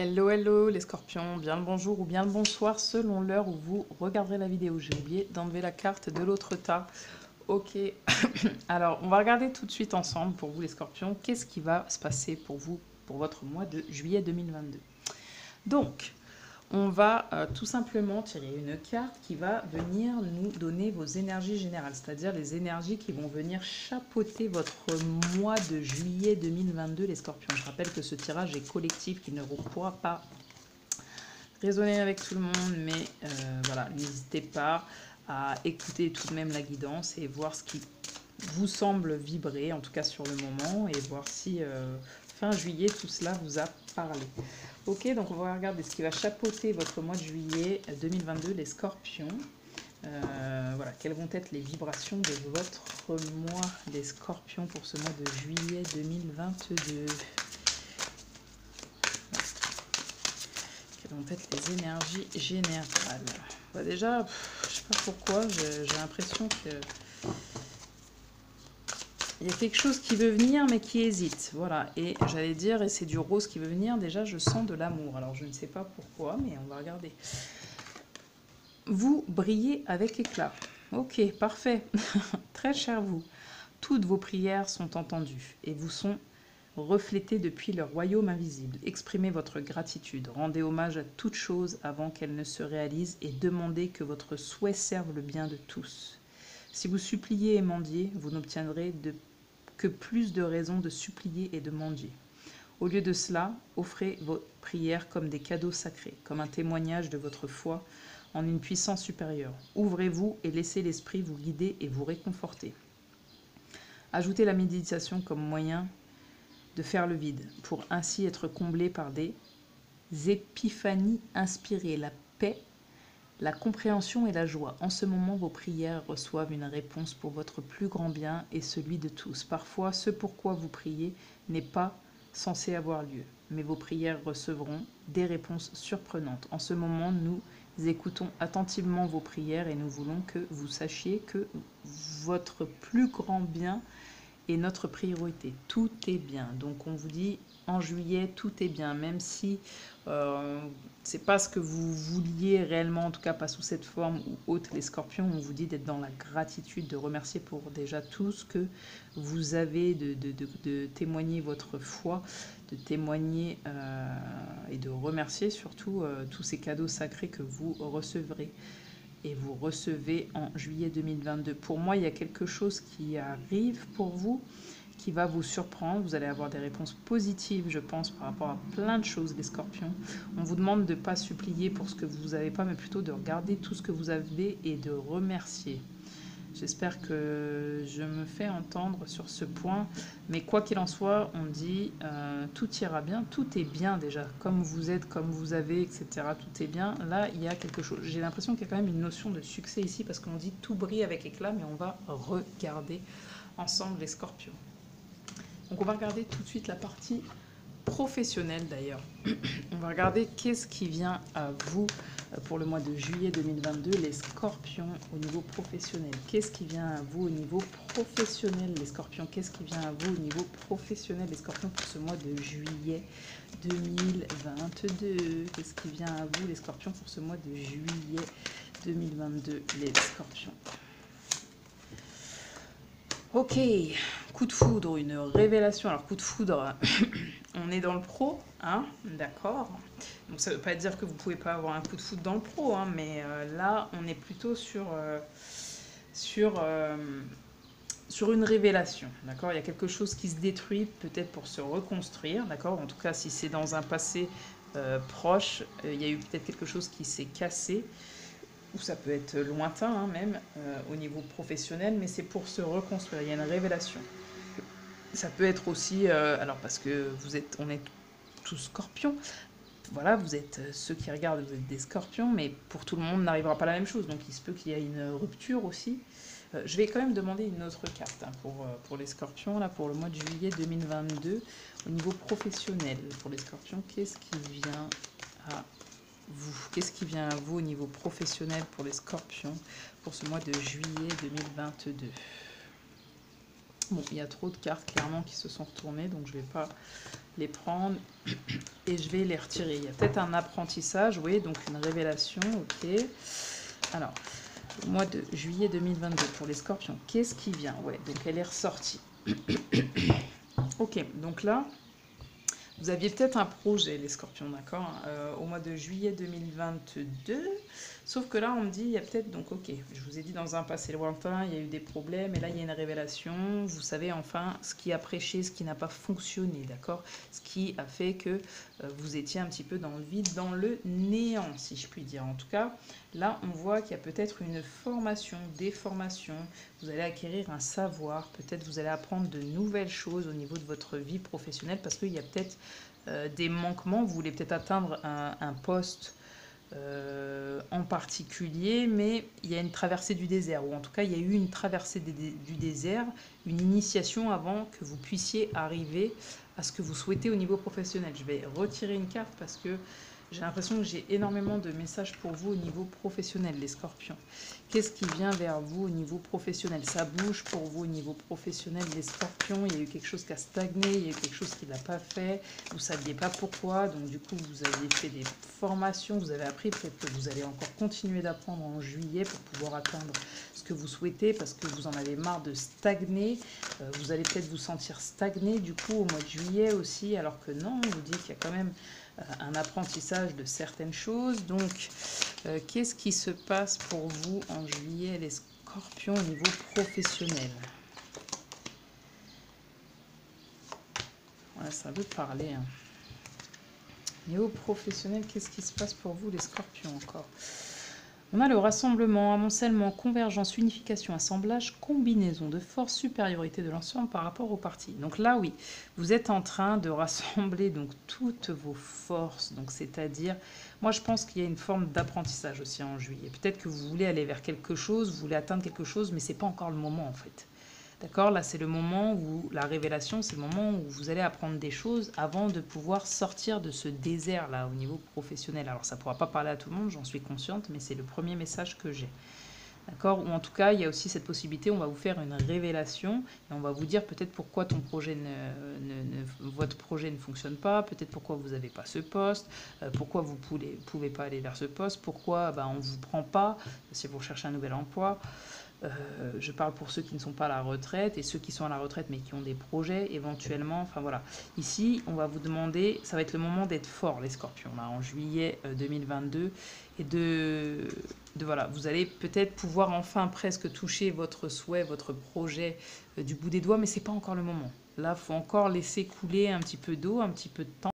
Hello, hello les scorpions, bien le bonjour ou bien le bonsoir selon l'heure où vous regarderez la vidéo. J'ai oublié d'enlever la carte de l'autre tas. Ok, alors on va regarder tout de suite ensemble pour vous les scorpions, qu'est-ce qui va se passer pour vous pour votre mois de juillet 2022. Donc, on va tout simplement tirer une carte qui va venir nous donner vos énergies générales, c'est-à-dire les énergies qui vont venir chapeauter votre mois de juillet 2022, les scorpions. Je rappelle que ce tirage est collectif, qu'il ne pourra pas résonner avec tout le monde, mais voilà, n'hésitez pas à écouter tout de même la guidance et voir ce qui vous semble vibrer, en tout cas sur le moment, et voir si fin juillet tout cela vous a parlé. Ok, donc on va regarder ce qui va chapeauter votre mois de juillet 2022, les scorpions. Voilà, quelles vont être les vibrations de votre mois, les scorpions, pour ce mois de juillet 2022. Quelles vont être les énergies générales. Bah déjà, je sais pas pourquoi, j'ai l'impression que il y a quelque chose qui veut venir mais qui hésite. Voilà, et j'allais dire, et c'est du rose qui veut venir, déjà je sens de l'amour. Alors je ne sais pas pourquoi, mais on va regarder. Vous brillez avec éclat. Ok, parfait. Très cher vous. Toutes vos prières sont entendues et vous sont reflétées depuis le royaume invisible. Exprimez votre gratitude. Rendez hommage à toute chose avant qu'elle ne se réalise et demandez que votre souhait serve le bien de tous. Si vous suppliez et mendiez, vous n'obtiendrez que plus de raisons de supplier et de mendier. Au lieu de cela, offrez vos prières comme des cadeaux sacrés, comme un témoignage de votre foi en une puissance supérieure. Ouvrez-vous et laissez l'esprit vous guider et vous réconforter. Ajoutez la méditation comme moyen de faire le vide, pour ainsi être comblé par des épiphanies inspirées, la paix, la compréhension et la joie. En ce moment, vos prières reçoivent une réponse pour votre plus grand bien et celui de tous. Parfois, ce pourquoi vous priez n'est pas censé avoir lieu, mais vos prières recevront des réponses surprenantes. En ce moment, nous écoutons attentivement vos prières et nous voulons que vous sachiez que votre plus grand bien est notre priorité. Tout est bien. Donc on vous dit en juillet, tout est bien, même si c'est pas ce que vous vouliez réellement, en tout cas pas sous cette forme ou autre, les scorpions. On vous dit d'être dans la gratitude, de remercier pour déjà tout ce que vous avez, de témoigner votre foi, de témoigner et de remercier surtout tous ces cadeaux sacrés que vous recevrez et vous recevez en juillet 2022. Pour moi, il y a quelque chose qui arrive pour vous, qui va vous surprendre. Vous allez avoir des réponses positives, je pense, par rapport à plein de choses, les scorpions. On vous demande de ne pas supplier pour ce que vous n'avez pas, mais plutôt de regarder tout ce que vous avez et de remercier. J'espère que je me fais entendre sur ce point. Mais quoi qu'il en soit, on dit tout ira bien, tout est bien déjà. Comme vous êtes, comme vous avez, etc. Tout est bien. Là, il y a quelque chose. J'ai l'impression qu'il y a quand même une notion de succès ici parce qu'on dit tout brille avec éclat, mais on va regarder ensemble les scorpions. Donc on va regarder tout de suite la partie professionnelle d'ailleurs. On va regarder qu'est-ce qui vient à vous pour le mois de juillet 2022, les scorpions au niveau professionnel. Qu'est-ce qui vient à vous au niveau professionnel, les scorpions? Qu'est-ce qui vient à vous au niveau professionnel, les scorpions, pour ce mois de juillet 2022? Qu'est-ce qui vient à vous, les scorpions, pour ce mois de juillet 2022, les scorpions? Ok, coup de foudre, une révélation. Alors coup de foudre, on est dans le pro, hein, d'accord. Donc ça ne veut pas dire que vous ne pouvez pas avoir un coup de foudre dans le pro, hein, mais là on est plutôt sur une révélation, d'accord. Il y a quelque chose qui se détruit peut-être pour se reconstruire, d'accord. En tout cas, si c'est dans un passé proche, il y a eu peut-être quelque chose qui s'est cassé, ou ça peut être lointain hein, même au niveau professionnel, mais c'est pour se reconstruire. Il y a une révélation. Ça peut être aussi, alors parce que on est tous scorpions, voilà, vous êtes ceux qui regardent, vous êtes des scorpions, mais pour tout le monde n'arrivera pas la même chose, donc il se peut qu'il y ait une rupture aussi. Je vais quand même demander une autre carte hein, pour les scorpions, là, pour le mois de juillet 2022, au niveau professionnel. Pour les scorpions, qu'est-ce qui vient à vous? Qu'est-ce qui vient à vous au niveau professionnel pour les scorpions pour ce mois de juillet 2022? Bon, il y a trop de cartes clairement qui se sont retournées, donc je ne vais pas les prendre et je vais les retirer. Il y a peut-être un apprentissage, vous voyez, donc une révélation, ok. Alors, au mois de juillet 2022 pour les scorpions, qu'est-ce qui vient? Ouais, donc elle est ressortie. Ok, donc là, vous aviez peut-être un projet, les scorpions, d'accord, au mois de juillet 2022. Sauf que là, on me dit, il y a peut-être, donc ok, je vous ai dit dans un passé lointain, il y a eu des problèmes, et là, il y a une révélation. Vous savez enfin ce qui a prêché, ce qui n'a pas fonctionné, d'accord? Ce qui a fait que vous étiez un petit peu dans le vide, dans le néant, si je puis dire. En tout cas, là, on voit qu'il y a peut-être une formation, des formations. Vous allez acquérir un savoir, peut-être vous allez apprendre de nouvelles choses au niveau de votre vie professionnelle, parce qu'il y a peut-être des manquements. Vous voulez peut-être atteindre un poste en particulier, mais il y a une traversée du désert, ou en tout cas il y a eu une traversée du désert, une initiation avant que vous puissiez arriver à ce que vous souhaitez au niveau professionnel. Je vais retirer une carte parce que j'ai l'impression que j'ai énormément de messages pour vous au niveau professionnel, les scorpions. Qu'est-ce qui vient vers vous au niveau professionnel? Ça bouge pour vous au niveau professionnel, les scorpions. Il y a eu quelque chose qui a stagné, il y a eu quelque chose qui ne l'a pas fait. Vous ne saviez pas pourquoi. Donc du coup, vous aviez fait des formations, vous avez appris. Peut-être que vous allez encore continuer d'apprendre en juillet pour pouvoir atteindre ce que vous souhaitez parce que vous en avez marre de stagner. Vous allez peut-être vous sentir stagné du coup au mois de juillet aussi, alors que non, on vous dit qu'il y a quand même un apprentissage de certaines choses. Donc, qu'est-ce qui se passe pour vous en juillet, les scorpions, au niveau professionnel? Ouais, ça veut parler. Hein. Niveau professionnel, qu'est-ce qui se passe pour vous, les scorpions, encore? On a le rassemblement, amoncellement, convergence, unification, assemblage, combinaison de force, supériorité de l'ensemble par rapport aux parties. Donc là, oui, vous êtes en train de rassembler donc toutes vos forces. Donc c'est-à-dire, moi je pense qu'il y a une forme d'apprentissage aussi en juillet. Peut-être que vous voulez aller vers quelque chose, vous voulez atteindre quelque chose, mais c'est pas encore le moment en fait. D'accord? Là, c'est le moment où la révélation, c'est le moment où vous allez apprendre des choses avant de pouvoir sortir de ce désert-là au niveau professionnel. Alors, ça ne pourra pas parler à tout le monde, j'en suis consciente, mais c'est le premier message que j'ai. D'accord? Ou en tout cas, il y a aussi cette possibilité, on va vous faire une révélation et on va vous dire peut-être pourquoi votre projet ne fonctionne pas, peut-être pourquoi vous n'avez pas ce poste, pourquoi vous ne pouvez pas aller vers ce poste, pourquoi on ne vous prend pas si vous recherchez un nouvel emploi. Je parle pour ceux qui ne sont pas à la retraite et ceux qui sont à la retraite mais qui ont des projets éventuellement. Enfin voilà. Ici, on va vous demander, ça va être le moment d'être fort, les scorpions, là, en juillet 2022. Et voilà, vous allez peut-être pouvoir enfin presque toucher votre souhait, votre projet du bout des doigts, mais c'est pas encore le moment. Là, il faut encore laisser couler un petit peu d'eau, un petit peu de temps.